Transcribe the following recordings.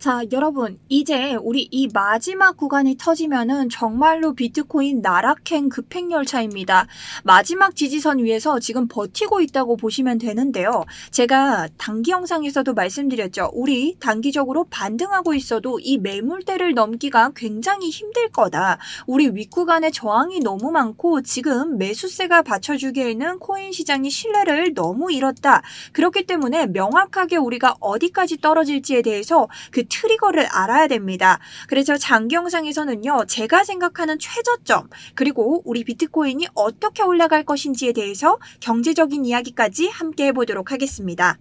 자, 여러분, 이제 우리 이 마지막 구간이 터지면은 정말로 비트코인 나락행 급행열차입니다. 마지막 지지선 위에서 지금 버티고 있다고 보시면 되는데요. 제가 단기 영상에서도 말씀드렸죠. 우리 단기적으로 반등하고 있어도 이 매물대를 넘기가 굉장히 힘들 거다. 우리 윗구간에 저항이 너무 많고 지금 매수세가 받쳐주기에는 코인 시장이 신뢰를 너무 잃었다. 그렇기 때문에 명확하게 우리가 어디까지 떨어질지에 대해서 그 트리거를 알아야 됩니다. 그래서 장기 영상에서는요, 제가 생각하는 최저점, 그리고 우리 비트코인이 어떻게 올라갈 것인지에 대해서 경제적인 이야기까지 함께 해보도록 하겠습니다.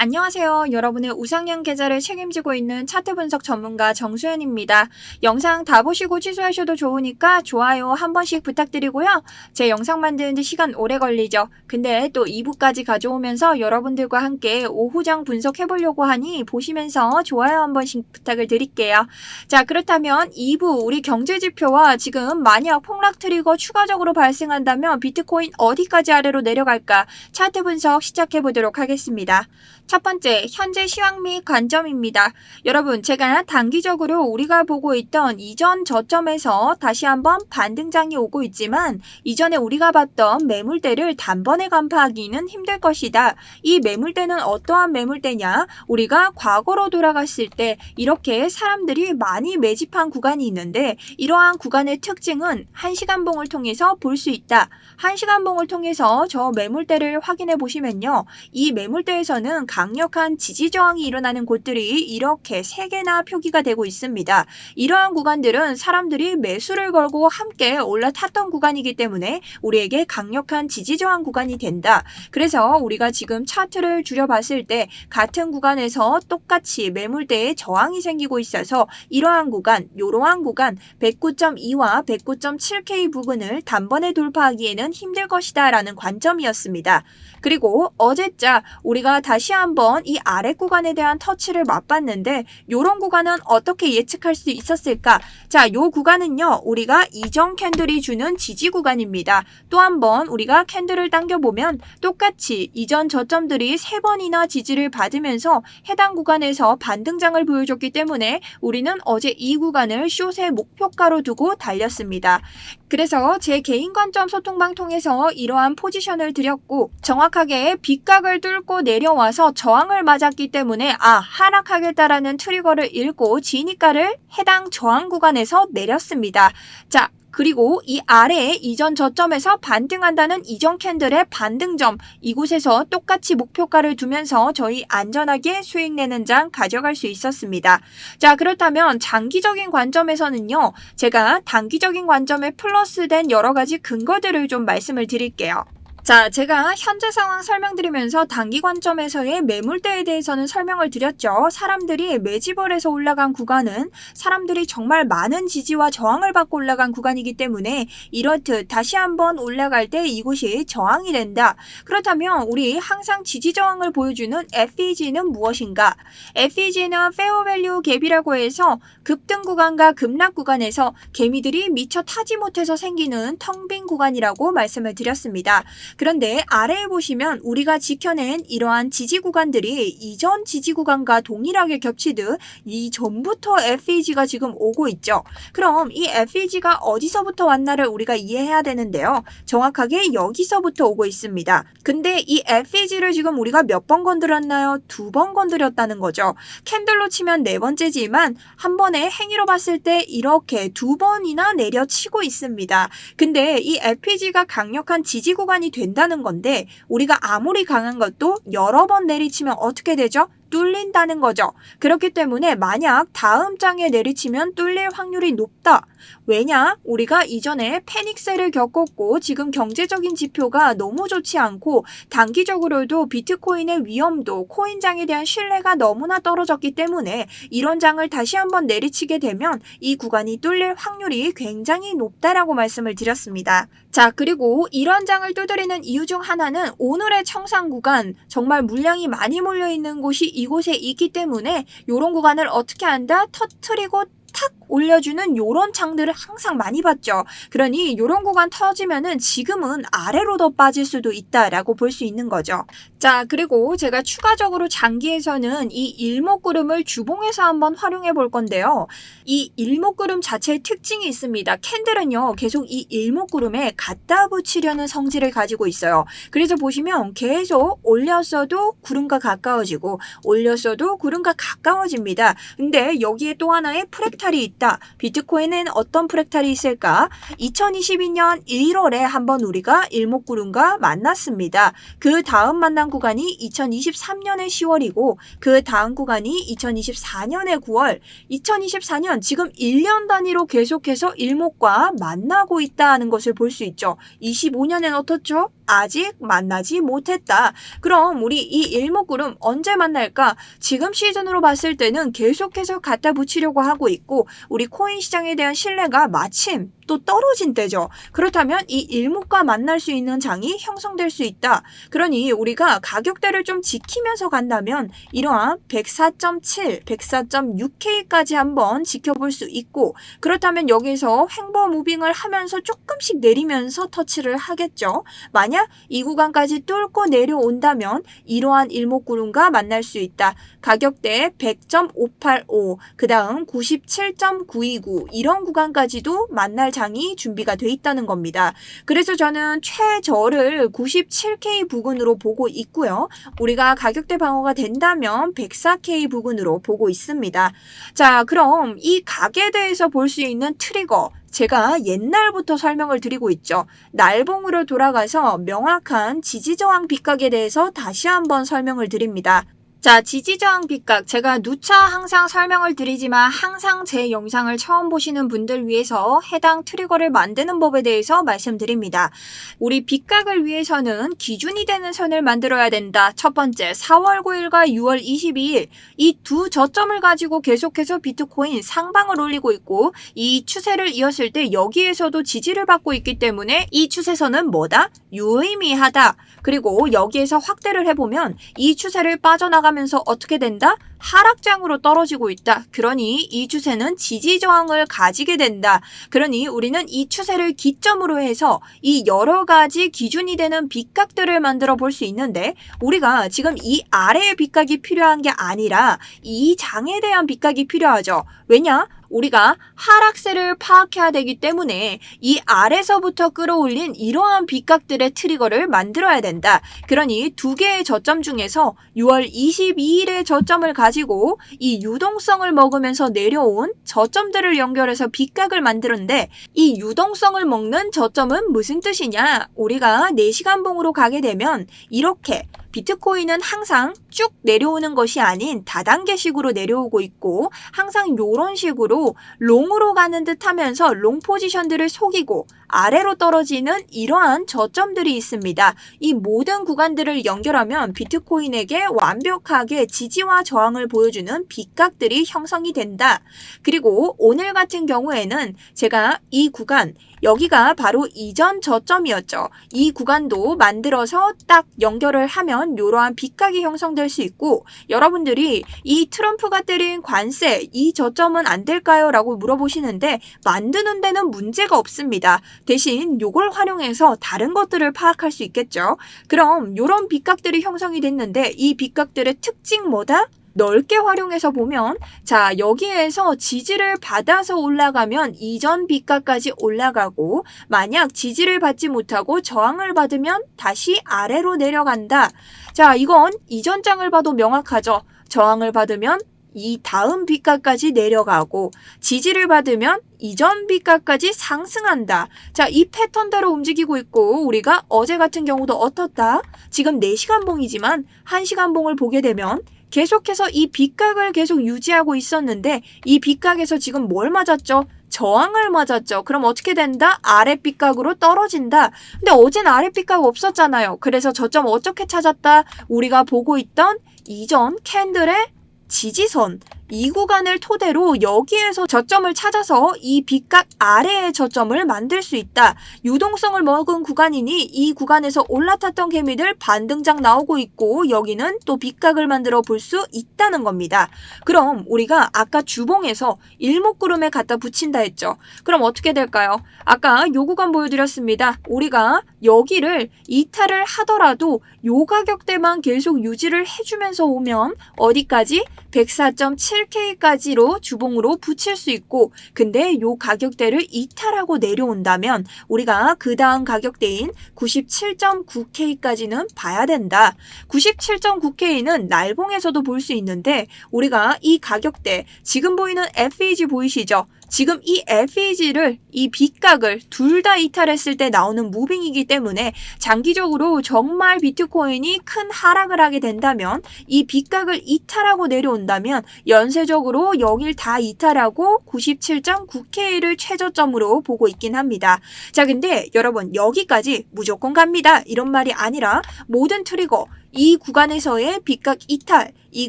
안녕하세요. 여러분의 우상향 계좌를 책임지고 있는 차트 분석 전문가 정수연입니다. 영상 다 보시고 취소하셔도 좋으니까 좋아요 한 번씩 부탁드리고요. 제 영상 만드는데 시간 오래 걸리죠. 근데 또 2부까지 가져오면서 여러분들과 함께 오후장 분석해보려고 하니 보시면서 좋아요 한 번씩 부탁을 드릴게요. 자, 그렇다면 2부 우리 경제지표와 지금 만약 폭락 트리거 추가적으로 발생한다면 비트코인 어디까지 아래로 내려갈까? 차트 분석 시작해보도록 하겠습니다. 첫 번째, 현재 시황 및 관점입니다. 여러분, 제가 단기적으로 우리가 보고 있던 이전 저점에서 다시 한번 반등장이 오고 있지만 이전에 우리가 봤던 매물대를 단번에 간파하기는 힘들 것이다. 이 매물대는 어떠한 매물대냐? 우리가 과거로 돌아갔을 때 이렇게 사람들이 많이 매집한 구간이 있는데 이러한 구간의 특징은 1시간봉을 통해서 볼 수 있다. 1시간봉을 통해서 저 매물대를 확인해 보시면요. 이 매물대에서는 강력한 지지 저항이 일어나는 곳들이 이렇게 3개나 표기가 되고 있습니다. 이러한 구간들은 사람들이 매수를 걸고 함께 올라탔던 구간이기 때문에 우리에게 강력한 지지 저항 구간이 된다. 그래서 우리가 지금 차트를 줄여봤을 때 같은 구간에서 똑같이 매물대에 저항이 생기고 있어서 이러한 구간, 이러한 구간 109.2와 109.7K 부근을 단번에 돌파하기에는 힘들 것이다 라는 관점이었습니다. 그리고 어제자 우리가 다시 한번 이 아래 구간에 대한 터치를 맛봤는데 이런 구간은 어떻게 예측할 수 있었을까? 자, 이 구간은요. 우리가 이전 캔들이 주는 지지 구간입니다. 또 한번 우리가 캔들을 당겨보면 똑같이 이전 저점들이 3번이나 지지를 받으면서 해당 구간에서 반등장을 보여줬기 때문에 우리는 어제 이 구간을 숏의 목표가로 두고 달렸습니다. 그래서 제 개인 관점 소통방 통해서 이러한 포지션을 드렸고 정확하게 빗각을 뚫고 내려와서 저항을 맞았기 때문에 하락하겠다라는 트리거를 읽고 진입가를 해당 저항 구간에서 내렸습니다. 자, 그리고 이 아래에 이전 저점에서 반등한다는 이전 캔들의 반등점 이곳에서 똑같이 목표가를 두면서 저희 안전하게 수익 내는 장 가져갈 수 있었습니다. 자, 그렇다면 장기적인 관점에서는요. 제가 단기적인 관점에 플러스된 여러 가지 근거들을 좀 말씀을 드릴게요. 자, 제가 현재 상황 설명드리면서 단기 관점에서의 매물대에 대해서는 설명을 드렸죠. 사람들이 매집을 해서 올라간 구간은 사람들이 정말 많은 지지와 저항을 받고 올라간 구간이기 때문에 이렇듯 다시 한번 올라갈 때 이곳이 저항이 된다. 그렇다면 우리 항상 지지 저항을 보여주는 FEG는 무엇인가? FEG는 페어 밸류 갭이라고 해서 급등 구간과 급락 구간에서 개미들이 미처 타지 못해서 생기는 텅 빈 구간이라고 말씀을 드렸습니다. 그런데 아래에 보시면 우리가 지켜낸 이러한 지지 구간들이 이전 지지 구간과 동일하게 겹치듯 이전부터 FEG가 지금 오고 있죠. 그럼 이 FEG가 어디서부터 왔나를 우리가 이해해야 되는데요. 정확하게 여기서부터 오고 있습니다. 근데 이 FEG를 지금 우리가 몇 번 건드렸나요? 2번 건드렸다는 거죠. 캔들로 치면 4번째지만 한 번에 행위로 봤을 때 이렇게 2번이나 내려치고 있습니다. 근데 이 FEG가 강력한 지지 구간이 된다는 건데 우리가 아무리 강한 것도 여러 번 내리치면 어떻게 되죠? 뚫린다는 거죠. 그렇기 때문에 만약 다음 장에 내리치면 뚫릴 확률이 높다. 왜냐? 우리가 이전에 패닉셀을 겪었고 지금 경제적인 지표가 너무 좋지 않고 단기적으로도 비트코인의 위험도 코인장에 대한 신뢰가 너무나 떨어졌기 때문에 이런 장을 다시 한번 내리치게 되면 이 구간이 뚫릴 확률이 굉장히 높다라고 말씀을 드렸습니다. 자, 그리고 이런 장을 두드리는 이유 중 하나는 오늘의 청산 구간 정말 물량이 많이 몰려있는 곳이 이곳에 있기 때문에 이런 구간을 어떻게 한다? 터트리고 탁 올려주는 요런 장들을 항상 많이 봤죠. 그러니 요런 구간 터지면은 지금은 아래로 더 빠질 수도 있다라고 볼 수 있는 거죠. 자, 그리고 제가 추가적으로 장기에서는 이 일목구름을 주봉에서 한번 활용해 볼 건데요. 이 일목구름 자체의 특징이 있습니다. 캔들은요, 계속 이 일목구름에 갖다 붙이려는 성질을 가지고 있어요. 그래서 보시면 계속 올렸어도 구름과 가까워지고 올렸어도 구름과 가까워집니다. 근데 여기에 또 하나의 프랙탈이 있다. 비트코인은 어떤 프랙탈이 있을까? 2022년 1월에 한번 우리가 일목구름과 만났습니다. 그 다음 만난 구간이 2023년의 10월이고 그 다음 구간이 2024년의 9월, 2024년 지금 1년 단위로 계속해서 일목과 만나고 있다는 것을 볼 수 있죠. 25년엔 어떻죠? 아직 만나지 못했다. 그럼 우리 이 일목구름 언제 만날까? 지금 시즌으로 봤을 때는 계속해서 갖다 붙이려고 하고 있고 우리 코인 시장에 대한 신뢰가 마침 또 떨어진 때죠. 그렇다면 이 일목과 만날 수 있는 장이 형성될 수 있다. 그러니 우리가 가격대를 좀 지키면서 간다면 이러한 104.7, 104.6K까지 한번 지켜볼 수 있고 그렇다면 여기서 횡보 무빙을 하면서 조금씩 내리면서 터치를 하겠죠. 만약 이 구간까지 뚫고 내려온다면 이러한 일목구름과 만날 수 있다. 가격대 100.585, 그 다음 97.929 이런 구간까지도 만날 장이 준비가 돼 있다는 겁니다. 그래서 저는 최저를 97K 부근으로 보고 있고요. 우리가 가격대 방어가 된다면 104K 부근으로 보고 있습니다. 자, 그럼 이 각에 대해서 볼 수 있는 트리거 제가 옛날부터 설명을 드리고 있죠. 날봉으로 돌아가서 명확한 지지저항 빗각에 대해서 다시 한번 설명을 드립니다. 자, 지지저항 빗각 제가 누차 항상 설명을 드리지만 항상 제 영상을 처음 보시는 분들 위해서 해당 트리거를 만드는 법에 대해서 말씀드립니다. 우리 빗각을 위해서는 기준이 되는 선을 만들어야 된다. 첫 번째 4월 9일과 6월 22일 이 두 저점을 가지고 계속해서 비트코인 상방을 올리고 있고 이 추세를 이었을 때 여기에서도 지지를 받고 있기 때문에 이 추세선은 뭐다? 유의미하다. 그리고 여기에서 확대를 해보면 이 추세를 빠져나가면서 어떻게 된다? 하락장으로 떨어지고 있다. 그러니 이 추세는 지지저항을 가지게 된다. 그러니 우리는 이 추세를 기점으로 해서 이 여러 가지 기준이 되는 빗각들을 만들어 볼 수 있는데 우리가 지금 이 아래의 빗각이 필요한 게 아니라 이 장에 대한 빗각이 필요하죠. 왜냐? 우리가 하락세를 파악해야 되기 때문에 이 아래서부터 끌어올린 이러한 빗각들의 트리거를 만들어야 된다. 그러니 두 개의 저점 중에서 6월 22일의 저점을 가지고 이 유동성을 먹으면서 내려온 저점들을 연결해서 빗각을 만드는데 이 유동성을 먹는 저점은 무슨 뜻이냐? 우리가 4시간봉으로 가게 되면 이렇게 비트코인은 항상 쭉 내려오는 것이 아닌 다단계식으로 내려오고 있고 항상 이런 식으로 롱으로 가는 듯 하면서 롱 포지션들을 속이고 아래로 떨어지는 이러한 저점들이 있습니다. 이 모든 구간들을 연결하면 비트코인에게 완벽하게 지지와 저항을 보여주는 빗각들이 형성이 된다. 그리고 오늘 같은 경우에는 제가 이 구간 여기가 바로 이전 저점이었죠. 이 구간도 만들어서 딱 연결을 하면 이러한 빗각이 형성될 수 있고 여러분들이 이 트럼프가 때린 관세 이 저점은 안 될까요? 라고 물어보시는데 만드는 데는 문제가 없습니다. 대신 이걸 활용해서 다른 것들을 파악할 수 있겠죠. 그럼 이런 빗각들이 형성이 됐는데 이 빗각들의 특징 뭐다? 넓게 활용해서 보면 자 여기에서 지지를 받아서 올라가면 이전 빗각까지 올라가고 만약 지지를 받지 못하고 저항을 받으면 다시 아래로 내려간다. 자 이건 이전 장을 봐도 명확하죠. 저항을 받으면 이 다음 빗각까지 내려가고 지지를 받으면 이전 빗각까지 상승한다. 자, 이 패턴대로 움직이고 있고 우리가 어제 같은 경우도 어떻다? 지금 4시간 봉이지만 1시간 봉을 보게 되면 계속해서 이 빗각을 계속 유지하고 있었는데 이 빗각에서 지금 뭘 맞았죠? 저항을 맞았죠. 그럼 어떻게 된다? 아래 빗각으로 떨어진다. 근데 어제는 아래 빗각 없었잖아요. 그래서 저점 어떻게 찾았다? 우리가 보고 있던 이전 캔들의 지지선 이 구간을 토대로 여기에서 저점을 찾아서 이 빗각 아래의 저점을 만들 수 있다. 유동성을 먹은 구간이니 이 구간에서 올라탔던 개미들 반등장 나오고 있고 여기는 또 빗각을 만들어 볼 수 있다는 겁니다. 그럼 우리가 아까 주봉에서 일목구름에 갖다 붙인다 했죠. 그럼 어떻게 될까요? 아까 요 구간 보여드렸습니다. 우리가 여기를 이탈을 하더라도 요 가격대만 계속 유지를 해주면서 오면 어디까지? 104.7K까지로 주봉으로 붙일 수 있고 근데 요 가격대를 이탈하고 내려온다면 우리가 그 다음 가격대인 97.9K까지는 봐야 된다. 97.9K는 날봉에서도 볼 수 있는데 우리가 이 가격대 지금 보이는 FEG 보이시죠? 지금 이 FEG를 이 빗각을 둘 다 이탈했을 때 나오는 무빙이기 때문에 장기적으로 정말 비트코인이 큰 하락을 하게 된다면 이 빗각을 이탈하고 내려온다면 연쇄적으로 여길 다 이탈하고 97.9K를 최저점으로 보고 있긴 합니다. 자, 근데 여러분 여기까지 무조건 갑니다. 이런 말이 아니라 모든 트리거 이 구간에서의 빗각 이탈, 이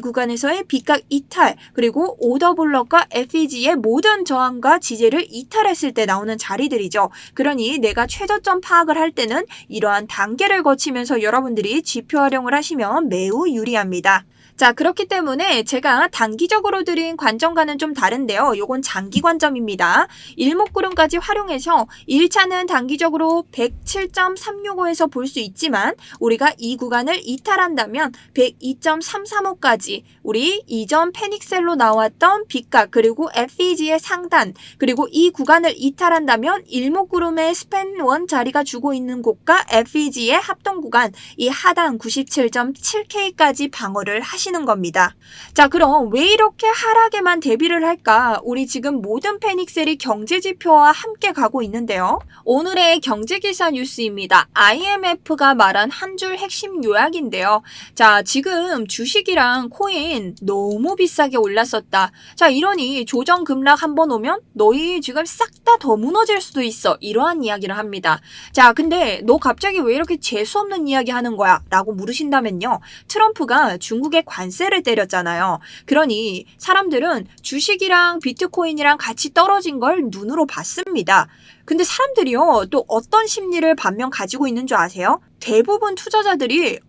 구간에서의 빗각 이탈, 그리고 오더블럭과 FEG의 모든 저항과 지지를 이탈했을 때 나오는 자리들이죠. 그러니 내가 최저점 파악을 할 때는 이러한 단계를 거치면서 여러분들이 지표 활용을 하시면 매우 유리합니다. 자, 그렇기 때문에 제가 단기적으로 드린 관점과는 좀 다른데요. 요건 장기 관점입니다. 일목구름까지 활용해서 1차는 단기적으로 107.365에서 볼 수 있지만 우리가 이 구간을 이탈한다면 102.335까지 우리 이전 패닉셀로 나왔던 빗각 그리고 FEG의 상단 그리고 이 구간을 이탈한다면 일목구름의 스팬 1 자리가 주고 있는 곳과 FEG의 합동 구간 이 하단 97.7K까지 방어를 하시는 겁니다. 자, 그럼 왜 이렇게 하락에만 대비를 할까? 우리 지금 모든 패닉셀이 경제지표와 함께 가고 있는데요. 오늘의 경제기사 뉴스입니다. IMF가 말한 한 줄 핵심 요약인데요. 자, 지금 주식이랑 코인 너무 비싸게 올랐었다. 자, 이러니 조정 급락 한번 오면 너희 지금 싹 다 더 무너질 수도 있어. 이러한 이야기를 합니다. 자, 근데 너 갑자기 왜 이렇게 재수없는 이야기 하는 거야? 라고 물으신다면요. 트럼프가 중국에 관세를 때렸잖아요. 그러니 사람들은 주식이랑 비트코인이랑 같이 떨어진 걸 눈으로 봤습니다. 근데 사람들이요, 또 어떤 심리를 반면 가지고 있는 줄 아세요? 대부분 투자자들이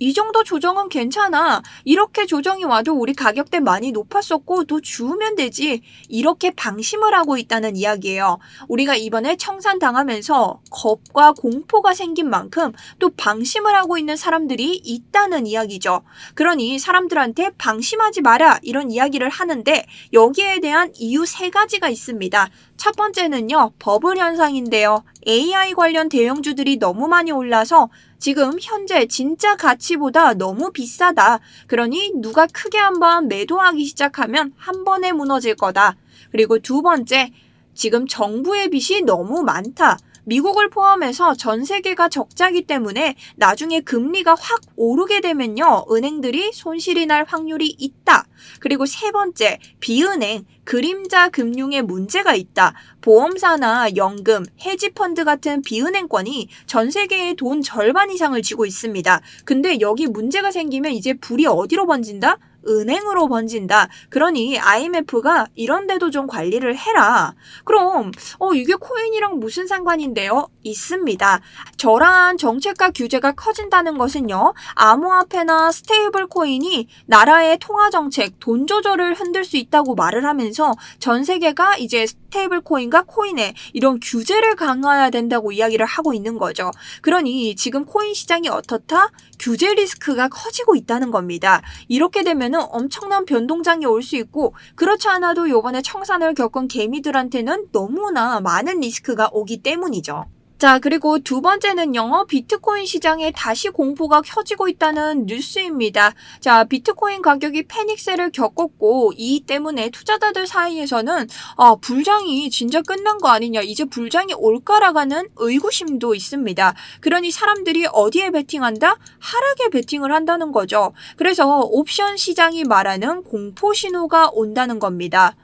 이 정도 조정은 괜찮아. 이렇게 조정이 와도 우리 가격대 많이 높았었고 또 주우면 되지. 이렇게 방심을 하고 있다는 이야기예요. 우리가 이번에 청산당하면서 겁과 공포가 생긴 만큼 또 방심을 하고 있는 사람들이 있다는 이야기죠. 그러니 사람들한테 방심하지 마라 이런 이야기를 하는데 여기에 대한 이유 3가지가 있습니다. 첫 번째는요, 버블 현상인데요. AI 관련 대형주들이 너무 많이 올라서 지금 현재 진짜 가치보다 너무 비싸다. 그러니 누가 크게 한번 매도하기 시작하면 한 번에 무너질 거다. 그리고 두 번째, 지금 정부의 빚이 너무 많다. 미국을 포함해서 전 세계가 적자기 때문에 나중에 금리가 확 오르게 되면요, 은행들이 손실이 날 확률이 있다. 그리고 세 번째, 비은행, 그림자 금융에 문제가 있다. 보험사나 연금, 헤지펀드 같은 비은행권이 전 세계의 돈 절반 이상을 쥐고 있습니다. 근데 여기 문제가 생기면 이제 불이 어디로 번진다? 은행으로 번진다. 그러니 IMF가 이런 데도 좀 관리를 해라. 그럼 이게 코인이랑 무슨 상관인데요? 있습니다. 저러한 정책과 규제가 커진다는 것은요. 암호화폐나 스테이블 코인이 나라의 통화 정책, 돈 조절을 흔들 수 있다고 말을 하면서 전 세계가 이제 스테이블 코인과 코인에 이런 규제를 강화해야 된다고 이야기를 하고 있는 거죠. 그러니 지금 코인 시장이 어떻다? 규제 리스크가 커지고 있다는 겁니다. 이렇게 되면은 엄청난 변동장이 올 수 있고 그렇지 않아도 이번에 청산을 겪은 개미들한테는 너무나 많은 리스크가 오기 때문이죠. 자, 그리고 두 번째는요, 비트코인 시장에 다시 공포가 켜지고 있다는 뉴스입니다. 자, 비트코인 가격이 패닉셀을 겪었고 이 때문에 투자자들 사이에서는 불장이 진짜 끝난 거 아니냐, 이제 불장이 올까라가는 의구심도 있습니다. 그러니 사람들이 어디에 베팅한다? 하락에 베팅을 한다는 거죠. 그래서 옵션 시장이 말하는 공포 신호가 온다는 겁니다.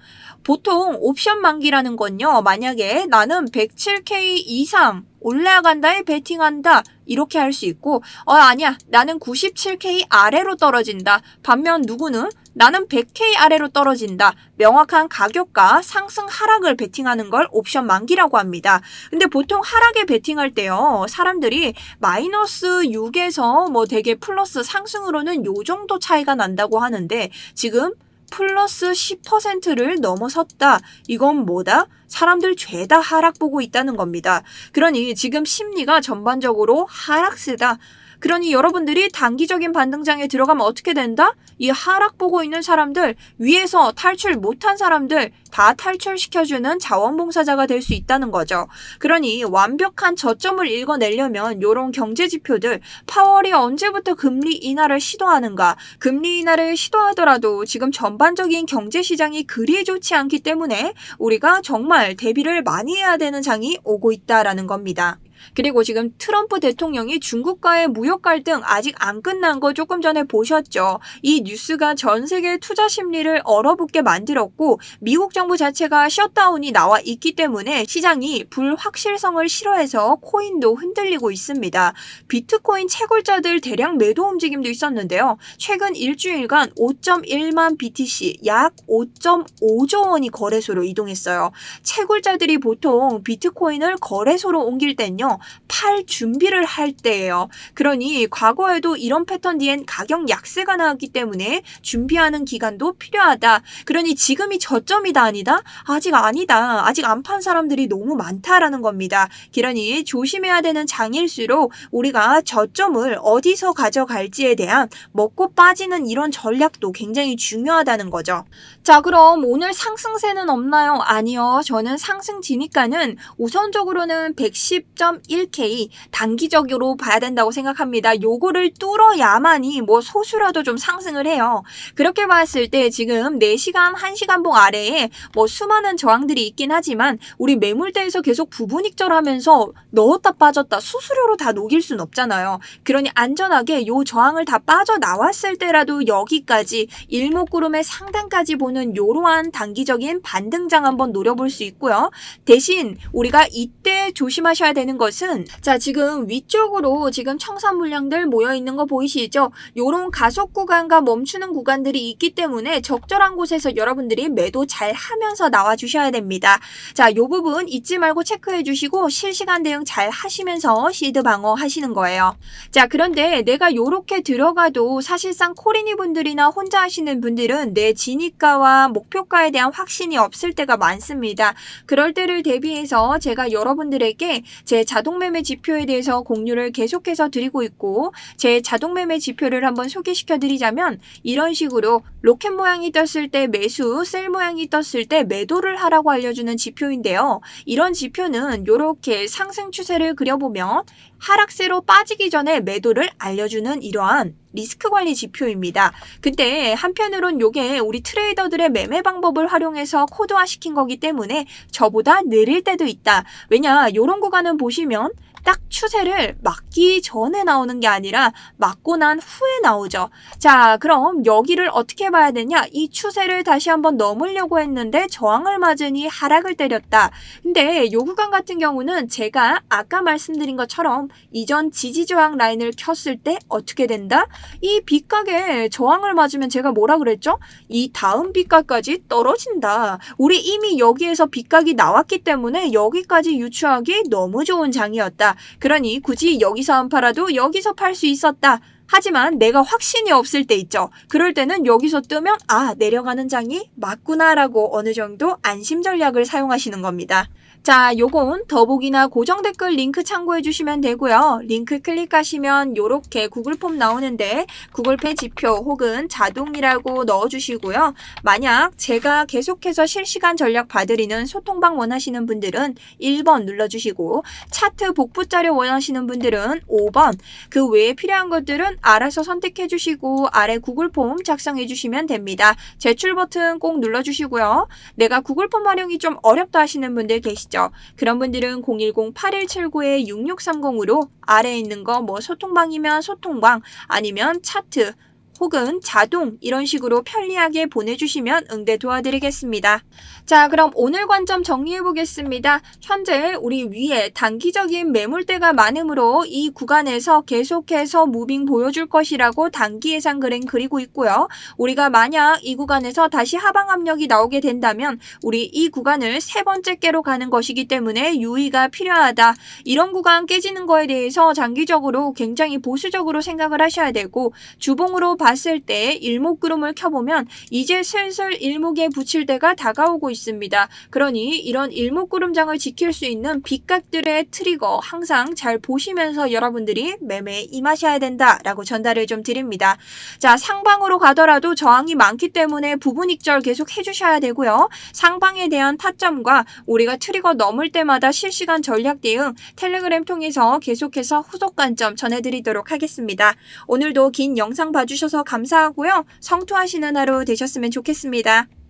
보통 옵션 만기라는 건요. 만약에 나는 107K 이상 올라간다에 베팅한다. 이렇게 할 수 있고 아니야. 나는 97K 아래로 떨어진다. 반면 누구는 나는 100K 아래로 떨어진다. 명확한 가격과 상승 하락을 베팅하는 걸 옵션 만기라고 합니다. 근데 보통 하락에 베팅할 때요. 사람들이 마이너스 6에서 뭐 되게 플러스 상승으로는 요 정도 차이가 난다고 하는데 지금 플러스 10%를 넘어섰다. 이건 뭐다? 사람들 죄다 하락 보고 있다는 겁니다. 그러니 지금 심리가 전반적으로 하락세다. 그러니 여러분들이 단기적인 반등장에 들어가면 어떻게 된다? 이 하락 보고 있는 사람들, 위에서 탈출 못한 사람들 다 탈출시켜주는 자원봉사자가 될 수 있다는 거죠. 그러니 완벽한 저점을 읽어내려면 이런 경제지표들, 파월이 언제부터 금리 인하를 시도하는가, 금리 인하를 시도하더라도 지금 전반적인 경제시장이 그리 좋지 않기 때문에 우리가 정말 대비를 많이 해야 되는 장이 오고 있다라는 겁니다. 그리고 지금 트럼프 대통령이 중국과의 무역 갈등 아직 안 끝난 거 조금 전에 보셨죠. 이 뉴스가 전 세계 투자 심리를 얼어붙게 만들었고 미국 정부 자체가 셧다운이 나와 있기 때문에 시장이 불확실성을 싫어해서 코인도 흔들리고 있습니다. 비트코인 채굴자들 대량 매도 움직임도 있었는데요. 최근 일주일간 5.1만 BTC 약 5.5조 원이 거래소로 이동했어요. 채굴자들이 보통 비트코인을 거래소로 옮길 땐요. 팔 준비를 할 때예요. 그러니 과거에도 이런 패턴 뒤엔 가격 약세가 나왔기 때문에 준비하는 기간도 필요하다. 그러니 지금이 저점이다 아니다? 아직 아니다. 아직 안 판 사람들이 너무 많다라는 겁니다. 그러니 조심해야 되는 장일수록 우리가 저점을 어디서 가져갈지에 대한 먹고 빠지는 이런 전략도 굉장히 중요하다는 거죠. 자, 그럼 오늘 상승세는 없나요? 아니요. 저는 상승지니까는 우선적으로는 110.1K 단기적으로 봐야 된다고 생각합니다. 요거를 뚫어야만이 뭐 소수라도 좀 상승을 해요. 그렇게 봤을 때 지금 4시간, 1시간봉 아래에 뭐 수많은 저항들이 있긴 하지만 우리 매물대에서 계속 부분익절하면서 넣었다 빠졌다 수수료로 다 녹일 순 없잖아요. 그러니 안전하게 요 저항을 다 빠져나왔을 때라도 여기까지 일목구름의 상단까지 보는 요러한 단기적인 반등장 한번 노려볼 수 있고요. 대신 우리가 이때 조심하셔야 되는 것은 자, 지금 위쪽으로 지금 청산 물량들 모여 있는 거 보이시죠? 요런 가속 구간과 멈추는 구간들이 있기 때문에 적절한 곳에서 여러분들이 매도 잘 하면서 나와 주셔야 됩니다. 자, 요 부분 잊지 말고 체크해 주시고 실시간 대응 잘 하시면서 시드 방어 하시는 거예요. 자, 그런데 내가 요렇게 들어가도 사실상 코리니 분들이나 혼자 하시는 분들은 내 진입가와 목표가에 대한 확신이 없을 때가 많습니다. 그럴 때를 대비해서 제가 여러분들에게 제 자동매매 지표에 대해서 공유를 계속해서 드리고 있고 제 자동매매 지표를 한번 소개시켜 드리자면 이런 식으로 로켓 모양이 떴을 때 매수, 셀 모양이 떴을 때 매도를 하라고 알려주는 지표인데요. 이런 지표는 이렇게 상승 추세를 그려보면 하락세로 빠지기 전에 매도를 알려주는 이러한 리스크 관리 지표입니다. 근데 한편으론 요게 우리 트레이더들의 매매 방법을 활용해서 코드화 시킨 거기 때문에 저보다 느릴 때도 있다. 왜냐, 요런 구간은 보시면 딱 추세를 막기 전에 나오는 게 아니라 막고 난 후에 나오죠. 자, 그럼 여기를 어떻게 봐야 되냐? 이 추세를 다시 한번 넘으려고 했는데 저항을 맞으니 하락을 때렸다. 근데 요 구간 같은 경우는 제가 아까 말씀드린 것처럼 이전 지지저항 라인을 켰을 때 어떻게 된다? 이 빗각에 저항을 맞으면 제가 뭐라 그랬죠? 이 다음 빗각까지 떨어진다. 우리 이미 여기에서 빗각이 나왔기 때문에 여기까지 유추하기 너무 좋은 장이었다. 그러니 굳이 여기서 안 팔아도 여기서 팔 수 있었다. 하지만 내가 확신이 없을 때 있죠. 그럴 때는 여기서 뜨면 내려가는 장이 맞구나라고 어느 정도 안심 전략을 사용하시는 겁니다. 자, 요건 더보기나 고정 댓글 링크 참고해 주시면 되고요. 링크 클릭하시면 요렇게 구글 폼 나오는데 구글페 지표 혹은 자동이라고 넣어주시고요. 만약 제가 계속해서 실시간 전략 봐드리는 소통방 원하시는 분들은 1번 눌러주시고 차트 복부 자료 원하시는 분들은 5번 그 외에 필요한 것들은 알아서 선택해 주시고 아래 구글 폼 작성해 주시면 됩니다. 제출 버튼 꼭 눌러주시고요. 내가 구글 폼 활용이 좀 어렵다 하시는 분들 계시죠? 그런 분들은 010-8179-6630으로 아래에 있는 거 뭐 소통방이면 소통방 아니면 차트 혹은 자동 이런 식으로 편리하게 보내주시면 응대 도와드리겠습니다. 자, 그럼 오늘 관점 정리해 보겠습니다. 현재 우리 위에 단기적인 매물대가 많으므로 이 구간에서 계속해서 무빙 보여줄 것이라고 단기 예상 그램 그리고 있고요. 우리가 만약 이 구간에서 다시 하방 압력이 나오게 된다면 우리 이 구간을 세 번째 깨로 가는 것이기 때문에 유의가 필요하다. 이런 구간 깨지는 거에 대해서 장기적으로 굉장히 보수적으로 생각을 하셔야 되고, 주봉으로 봤을 때 일목구름을 켜보면 이제 슬슬 일목에 붙일 때가 다가오고 있습니다. 그러니 이런 일목구름장을 지킬 수 있는 빗각들의 트리거 항상 잘 보시면서 여러분들이 매매에 임하셔야 된다라고 전달을 좀 드립니다. 자, 상방으로 가더라도 저항이 많기 때문에 부분익절 계속 해주셔야 되고요. 상방에 대한 타점과 우리가 트리거 넘을 때마다 실시간 전략 대응 텔레그램 통해서 계속해서 후속 관점 전해드리도록 하겠습니다. 오늘도 긴 영상 봐주셔서 감사하고요. 성투하시는 하루 되셨으면 좋겠습니다.